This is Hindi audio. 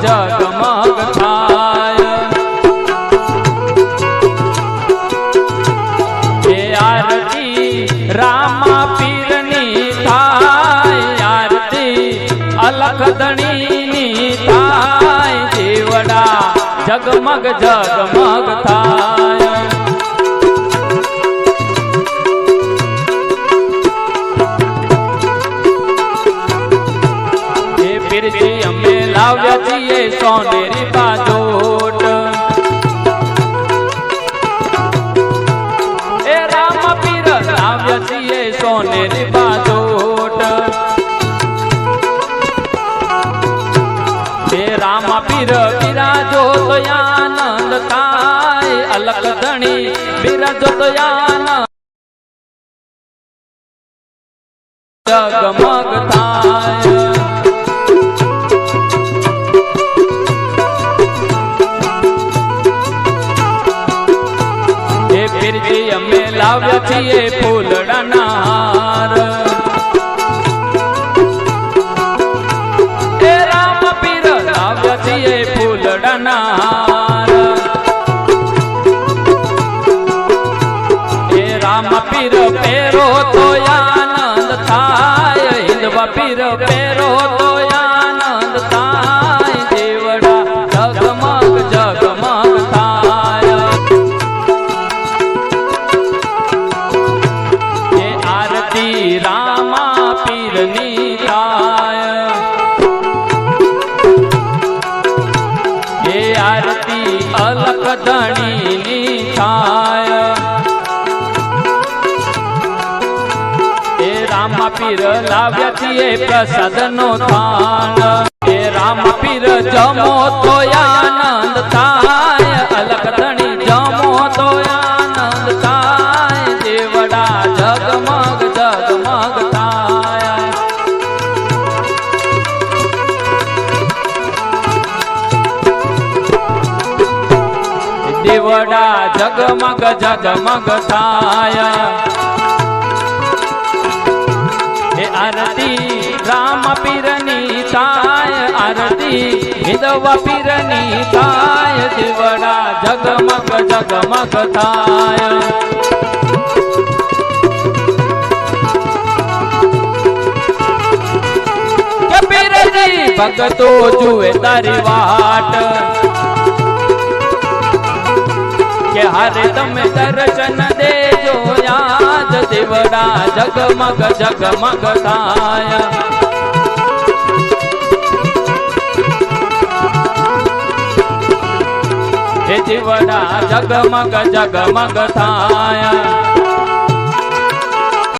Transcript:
जगमग थाय। हे आरती रामा पीरनी थाय, आरती अलख धणीनी थाय, देवड़ा जगमग जगमग थाय। पीरजी अमे लाव्या छीए सोनेरी बाजोट, ए राम पीर लाव्या छीए सोनेरी बाजोट। हे राम पीर बिराजो तो आनंद थाय, अलख धणी बिराजो तो आनंद जगमग थाय। पीरजी अमे लाव्या छीए फूलड़ाना हार, हे राम पीर लाव्या छीए फूलड़ाना हार। हे राम पीर पेरो तो आनंद थाय, हिंदवा पीर पेरो तो आनंद थाय, देवड़ा जगमग जगमग थाय। रामा पीरनी थाय, हे आरती अलख धणीनी थाय। हे रामा पीर लाव्या छीए प्रसादनो थान, हे राम पीर जमो तो आनंद थाय, अलख धणी जमो तो आनंद थाय, देवड़ा जगमग जगमग थाय। देवड़ा जगमग जगमग थाय। हे आरती राम पीरनी थाय, आरती हिंदवा पीरनी थाय, देवड़ा जगमग जगमग थाय। भगतो जुए तारी वाट, के हरे दम दर्शन दे जो याद, देवड़ा जगमग जगमग थाय। हे देवड़ा जगमग जगमग थाय।